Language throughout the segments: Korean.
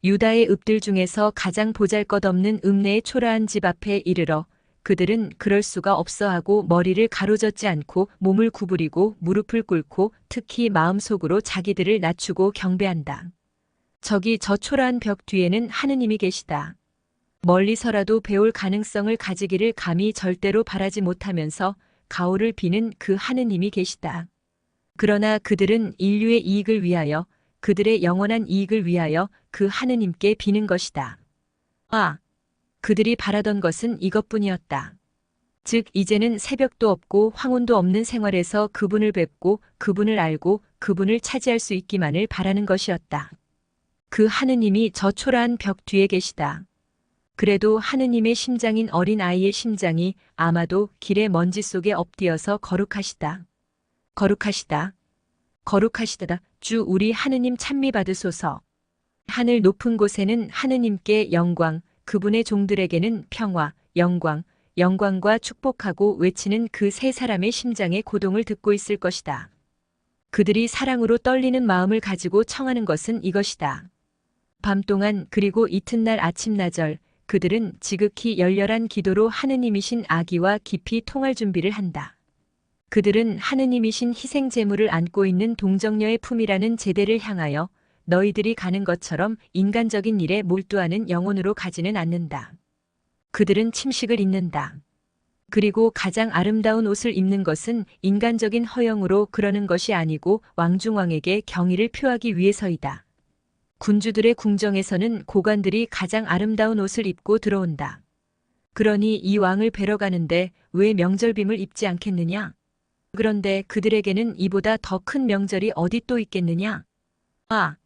유다의 읍들 중에서 가장 보잘것없는 읍내의 초라한 집 앞에 이르러 그들은 그럴 수가 없어 하고 머리를 가로젓지 않고 몸을 구부리고 무릎을 꿇고 특히 마음속으로 자기들을 낮추고 경배한다. 저기 저 초라한 벽 뒤에는 하느님이 계시다. 멀리서라도 배울 가능성을 가지기를 감히 절대로 바라지 못하면서 가오를 비는 그 하느님이 계시다. 그러나 그들은 인류의 이익을 위하여, 그들의 영원한 이익을 위하여 그 하느님께 비는 것이다. 아, 그들이 바라던 것은 이것뿐이었다. 즉 이제는 새벽도 없고 황혼도 없는 생활에서 그분을 뵙고 그분을 알고 그분을 차지할 수 있기만을 바라는 것이었다. 그 하느님이 저 초라한 벽 뒤에 계시다. 그래도 하느님의 심장인 어린 아이의 심장이 아마도 길의 먼지 속에 엎드려서 거룩하시다. 거룩하시다. 거룩하시다. 주 우리 하느님 찬미 받으소서. 하늘 높은 곳에는 하느님께 영광, 그분의 종들에게는 평화, 영광, 영광과 축복하고 외치는 그 세 사람의 심장의 고동을 듣고 있을 것이다. 그들이 사랑으로 떨리는 마음을 가지고 청하는 것은 이것이다. 밤 동안 그리고 이튿날 아침나절 그들은 지극히 열렬한 기도로 하느님이신 아기와 깊이 통할 준비를 한다. 그들은 하느님이신 희생 제물을 안고 있는 동정녀의 품이라는 제대를 향하여 너희들이 가는 것처럼 인간적인 일에 몰두하는 영혼으로 가지는 않는다. 그들은 침식을 입는다. 그리고 가장 아름다운 옷을 입는 것은 인간적인 허영으로 그러는 것이 아니고 왕중왕에게 경의를 표하기 위해서이다. 군주들의 궁정에서는 고관들이 가장 아름다운 옷을 입고 들어온다. 그러니 이 왕을 뵈러 가는데 왜 명절빔을 입지 않겠느냐? 그런데 그들에게는 이보다 더 큰 명절이 어디 또 있겠느냐? 아,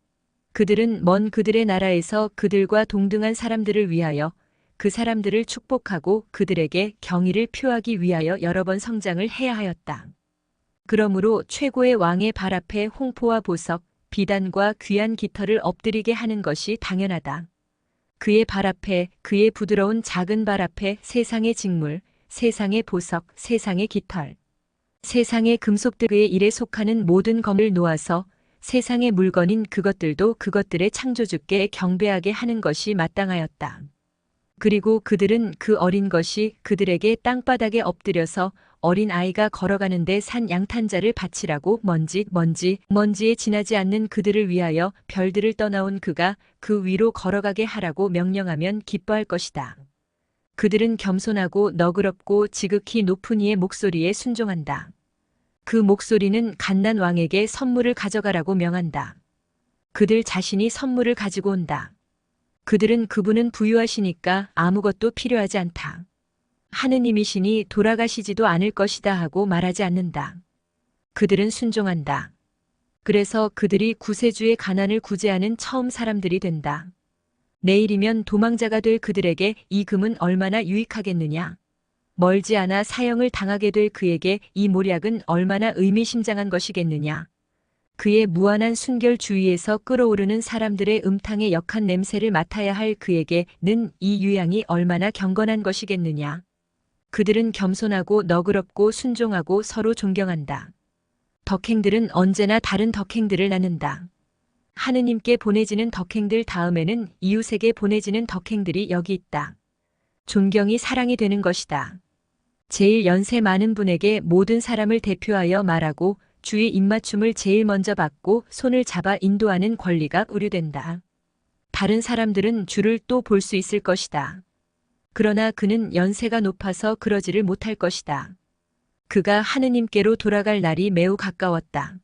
그들은 먼 그들의 나라에서 그들과 동등한 사람들을 위하여 그 사람들을 축복하고 그들에게 경의를 표하기 위하여 여러 번 성장을 해야 하였다. 그러므로 최고의 왕의 발 앞에 홍포와 보석, 비단과 귀한 깃털을 엎드리게 하는 것이 당연하다. 그의 발 앞에, 그의 부드러운 작은 발 앞에 세상의 직물, 세상의 보석, 세상의 깃털, 세상의 금속들 그의 일에 속하는 모든 검을 놓아서 세상의 물건인 그것들도 그것들의 창조주께 경배하게 하는 것이 마땅하였다. 그리고 그들은 그 어린 것이 그들에게 땅바닥에 엎드려서 어린 아이가 걸어가는데 산 양탄자를 바치라고 먼지에 지나지 않는 그들을 위하여 별들을 떠나온 그가 그 위로 걸어가게 하라고 명령하면 기뻐할 것이다. 그들은 겸손하고 너그럽고 지극히 높은 이의 목소리에 순종한다. 그 목소리는 갓난 왕에게 선물을 가져가라고 명한다. 그들 자신이 선물을 가지고 온다. 그들은 그분은 부유하시니까 아무것도 필요하지 않다. 하느님이시니 돌아가시지도 않을 것이다 하고 말하지 않는다. 그들은 순종한다. 그래서 그들이 구세주의 가난을 구제하는 처음 사람들이 된다. 내일이면 도망자가 될 그들에게 이 금은 얼마나 유익하겠느냐. 멀지 않아 사형을 당하게 될 그에게 이 모략은 얼마나 의미심장한 것이겠느냐. 그의 무한한 순결 주위에서 끓어오르는 사람들의 음탕의 역한 냄새를 맡아야 할 그에게는 이 유향이 얼마나 경건한 것이겠느냐. 그들은 겸손하고 너그럽고 순종하고 서로 존경한다. 덕행들은 언제나 다른 덕행들을 나눈다. 하느님께 보내지는 덕행들 다음에는 이웃에게 보내지는 덕행들이 여기 있다. 존경이 사랑이 되는 것이다. 제일 연세 많은 분에게 모든 사람을 대표하여 말하고 주의 입맞춤을 제일 먼저 받고 손을 잡아 인도하는 권리가 의뢰된다. 다른 사람들은 주를 또 볼 수 있을 것이다. 그러나 그는 연세가 높아서 그러지를 못할 것이다. 그가 하느님께로 돌아갈 날이 매우 가까웠다.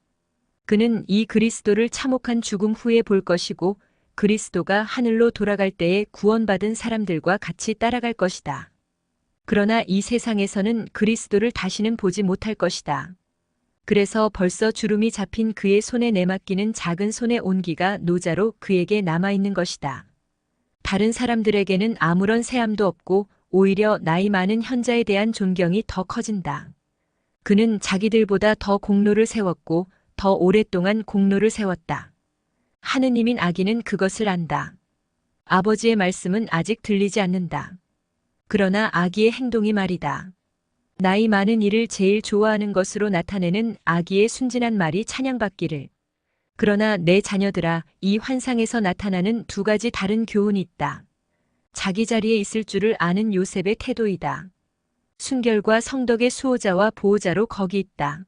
그는 이 그리스도를 참혹한 죽음 후에 볼 것이고 그리스도가 하늘로 돌아갈 때에 구원받은 사람들과 같이 따라갈 것이다. 그러나 이 세상에서는 그리스도를 다시는 보지 못할 것이다. 그래서 벌써 주름이 잡힌 그의 손에 내맡기는 작은 손의 온기가 노자로 그에게 남아있는 것이다. 다른 사람들에게는 아무런 세함도 없고 오히려 나이 많은 현자에 대한 존경이 더 커진다. 그는 자기들보다 더 공로를 세웠고 더 오랫동안 공로를 세웠다. 하느님인 아기는 그것을 안다. 아버지의 말씀은 아직 들리지 않는다. 그러나 아기의 행동이 말이다. 나이 많은 이를 제일 좋아하는 것으로 나타내는 아기의 순진한 말이 찬양받기를. 그러나 내 자녀들아, 이 환상에서 나타나는 두 가지 다른 교훈이 있다. 자기 자리에 있을 줄을 아는 요셉의 태도이다. 순결과 성덕의 수호자와 보호자로 거기 있다.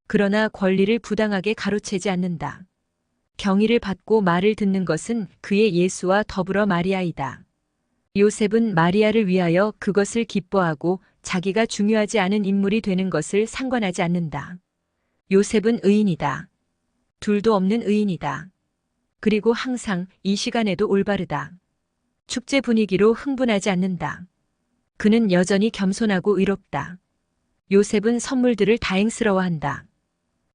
그러나 권리를 부당하게 가로채지 않는다. 경의를 받고 말을 듣는 것은 그의 예수와 더불어 마리아이다. 요셉은 마리아를 위하여 그것을 기뻐하고 자기가 중요하지 않은 인물이 되는 것을 상관하지 않는다. 요셉은 의인이다. 둘도 없는 의인이다. 그리고 항상 이 시간에도 올바르다. 축제 분위기로 흥분하지 않는다. 그는 여전히 겸손하고 의롭다. 요셉은 선물들을 다행스러워한다.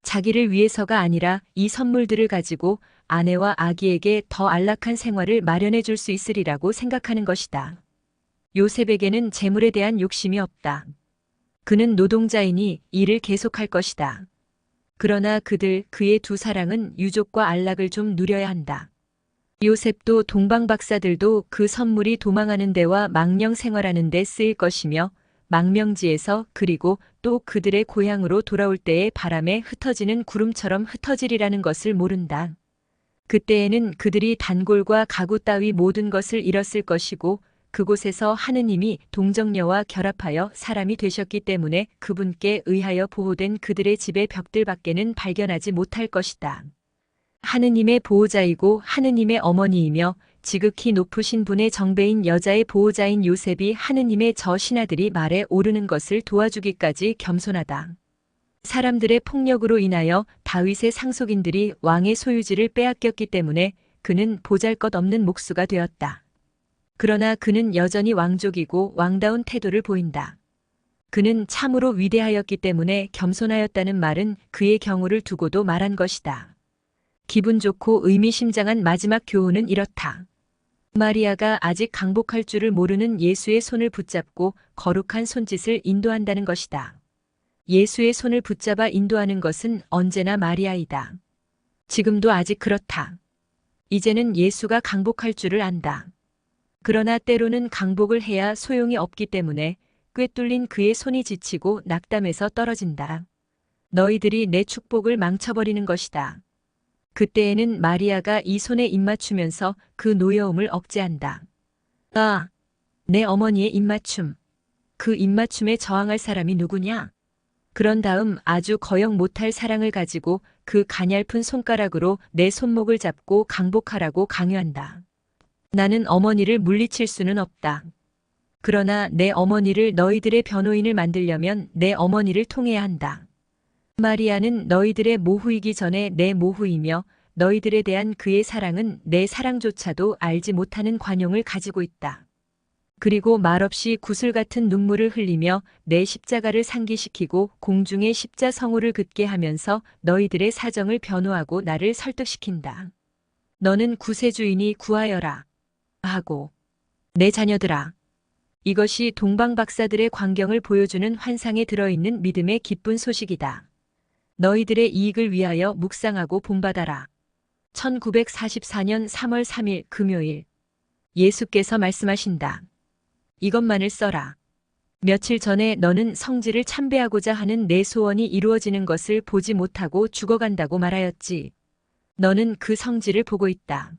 자기를 위해서가 아니라 이 선물들을 가지고 아내와 아기에게 더 안락한 생활을 마련해 줄 수 있으리라고 생각하는 것이다. 요셉에게는 재물에 대한 욕심이 없다. 그는 노동자이니 일을 계속할 것이다. 그러나 그의 두 사랑은 유족과 안락을 좀 누려야 한다. 요셉도 동방 박사들도 그 선물이 도망하는 데와 망명 생활하는 데 쓰일 것이며 망명지에서 그리고 또 그들의 고향으로 돌아올 때의 바람에 흩어지는 구름처럼 흩어지리라는 것을 모른다. 그때에는 그들이 단골과 가구 따위 모든 것을 잃었을 것이고 그곳에서 하느님이 동정녀와 결합하여 사람이 되셨기 때문에 그분께 의하여 보호된 그들의 집의 벽들 밖에는 발견하지 못할 것이다. 하느님의 보호자이고 하느님의 어머니이며 지극히 높으신 분의 정배인 여자의 보호자인 요셉이 하느님의 저 신하들이 말에 오르는 것을 도와주기까지 겸손하다. 사람들의 폭력으로 인하여 다윗의 상속인들이 왕의 소유지를 빼앗겼기 때문에 그는 보잘것없는 목수가 되었다. 그러나 그는 여전히 왕족이고 왕다운 태도를 보인다. 그는 참으로 위대하였기 때문에 겸손하였다는 말은 그의 경우를 두고도 말한 것이다. 기분 좋고 의미심장한 마지막 교훈은 이렇다. 마리아가 아직 강복할 줄을 모르는 예수의 손을 붙잡고 거룩한 손짓을 인도한다는 것이다. 예수의 손을 붙잡아 인도하는 것은 언제나 마리아이다. 지금도 아직 그렇다. 이제는 예수가 강복할 줄을 안다. 그러나 때로는 강복을 해야 소용이 없기 때문에 꿰뚫린 그의 손이 지치고 낙담해서 떨어진다. 너희들이 내 축복을 망쳐버리는 것이다. 그때에는 마리아가 이 손에 입맞추면서 그 노여움을 억제한다. 아, 내 어머니의 입맞춤. 그 입맞춤에 저항할 사람이 누구냐? 그런 다음 아주 거역 못할 사랑을 가지고 그 가냘픈 손가락으로 내 손목을 잡고 강복하라고 강요한다. 나는 어머니를 물리칠 수는 없다. 그러나 내 어머니를 너희들의 변호인을 만들려면 내 어머니를 통해야 한다. 마리아는 너희들의 모후이기 전에 내 모후이며 너희들에 대한 그의 사랑은 내 사랑조차도 알지 못하는 관용을 가지고 있다. 그리고 말없이 구슬 같은 눈물을 흘리며 내 십자가를 상기시키고 공중의 십자성호를 긋게 하면서 너희들의 사정을 변호하고 나를 설득시킨다. 너는 구세주이니 구하여라 하고 내 자녀들아. 이것이 동방박사들의 광경을 보여주는 환상에 들어있는 믿음의 기쁜 소식이다. 너희들의 이익을 위하여 묵상하고 본받아라. 1944년 3월 3일 금요일. 예수께서 말씀하신다. 이것만을 써라. 며칠 전에 너는 성질을 참배하고자 하는 내 소원이 이루어지는 것을 보지 못하고 죽어간다고 말하였지. 너는 그 성질을 보고 있다.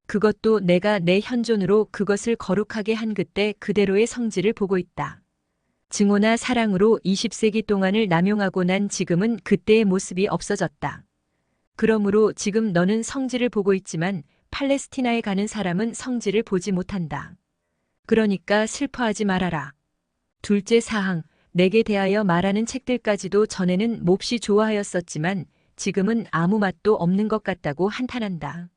그것도 내가 내 현존으로 그것을 거룩하게 한 그때 그대로의 성질을 보고 있다. 증오나 사랑으로 20세기 동안을 남용하고 난 지금은 그때의 모습이 없어졌다. 그러므로 지금 너는 성질을 보고 있지만 팔레스티나에 가는 사람은 성질을 보지 못한다. 그러니까 슬퍼하지 말아라. 둘째 사항, 내게 대하여 말하는 책들까지도 전에는 몹시 좋아하였었지만 지금은 아무 맛도 없는 것 같다고 한탄한다.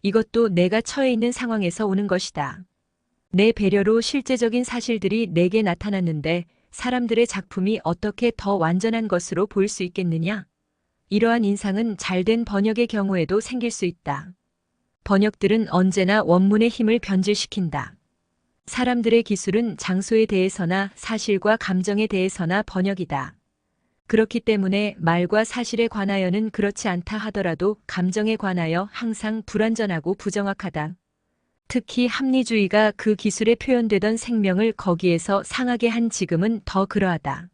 이것도 내가 처해 있는 상황에서 오는 것이다. 내 배려로 실제적인 사실들이 내게 나타났는데 사람들의 작품이 어떻게 더 완전한 것으로 보일 수 있겠느냐? 이러한 인상은 잘된 번역의 경우에도 생길 수 있다. 번역들은 언제나 원문의 힘을 변질시킨다. 사람들의 기술은 장소에 대해서나 사실과 감정에 대해서나 번역이다. 그렇기 때문에 말과 사실에 관하여는 그렇지 않다 하더라도 감정에 관하여 항상 불완전하고 부정확하다. 특히 합리주의가 그 기술에 표현되던 생명을 거기에서 상하게 한 지금은 더 그러하다.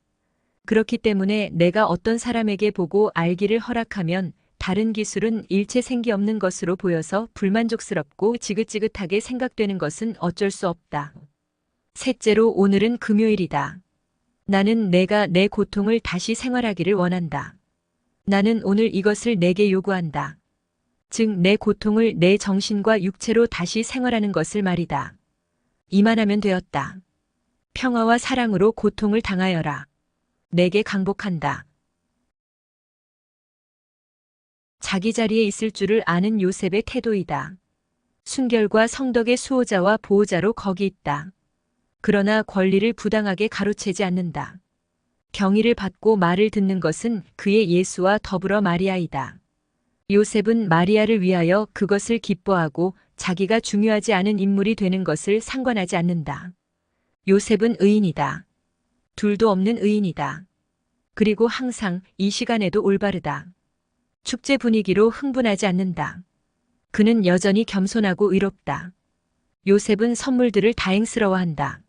그렇기 때문에 내가 어떤 사람에게 보고 알기를 허락하면 다른 기술은 일체 생기 없는 것으로 보여서 불만족스럽고 지긋지긋하게 생각되는 것은 어쩔 수 없다. 셋째로 오늘은 금요일이다. 나는 내가 내 고통을 다시 생활하기를 원한다. 나는 오늘 이것을 내게 요구한다. 즉, 내 고통을 내 정신과 육체로 다시 생활하는 것을 말이다. 이만하면 되었다. 평화와 사랑으로 고통을 당하여라. 내게 강복한다. 자기 자리에 있을 줄을 아는 요셉의 태도이다. 순결과 성덕의 수호자와 보호자로 거기 있다. 그러나 권리를 부당하게 가로채지 않는다. 경의를 받고 말을 듣는 것은 그의 예수와 더불어 마리아이다. 요셉은 마리아를 위하여 그것을 기뻐하고 자기가 중요하지 않은 인물이 되는 것을 상관하지 않는다. 요셉은 의인이다. 둘도 없는 의인이다. 그리고 항상 이 시간에도 올바르다. 축제 분위기로 흥분하지 않는다. 그는 여전히 겸손하고 의롭다. 요셉은 선물들을 다행스러워한다.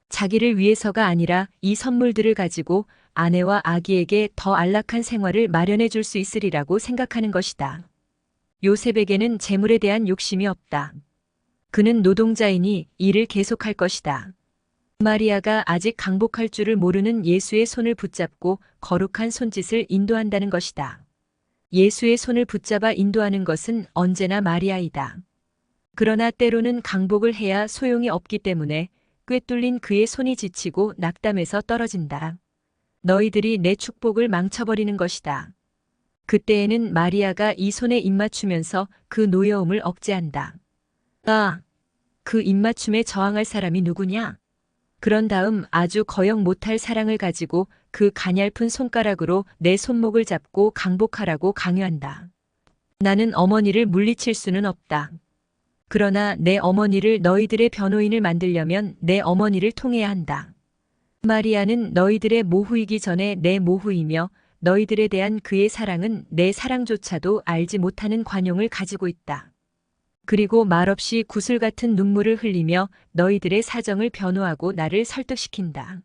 자기를 위해서가 아니라 이 선물들을 가지고 아내와 아기에게 더 안락한 생활을 마련해 줄 수 있으리라고 생각하는 것이다. 요셉에게는 재물에 대한 욕심이 없다. 그는 노동자이니 일을 계속할 것이다. 마리아가 아직 강복할 줄을 모르는 예수의 손을 붙잡고 거룩한 손짓을 인도한다는 것이다. 예수의 손을 붙잡아 인도하는 것은 언제나 마리아이다. 그러나 때로는 강복을 해야 소용이 없기 때문에 꿰뚫린 그의 손이 지치고 낙담해서 떨어진다. 너희들이 내 축복을 망쳐버리는 것이다. 그때에는 마리아가 이 손에 입맞추면서 그 노여움을 억제한다. 아, 그 입맞춤에 저항할 사람이 누구냐? 그런 다음 아주 거역 못할 사랑을 가지고 그 가냘픈 손가락으로 내 손목을 잡고 강복하라고 강요한다. 나는 어머니를 물리칠 수는 없다. 그러나 내 어머니를 너희들의 변호인을 만들려면 내 어머니를 통해야 한다. 마리아는 너희들의 모후이기 전에 내 모후이며 너희들에 대한 그의 사랑은 내 사랑조차도 알지 못하는 관용을 가지고 있다. 그리고 말없이 구슬 같은 눈물을 흘리며 너희들의 사정을 변호하고 나를 설득시킨다.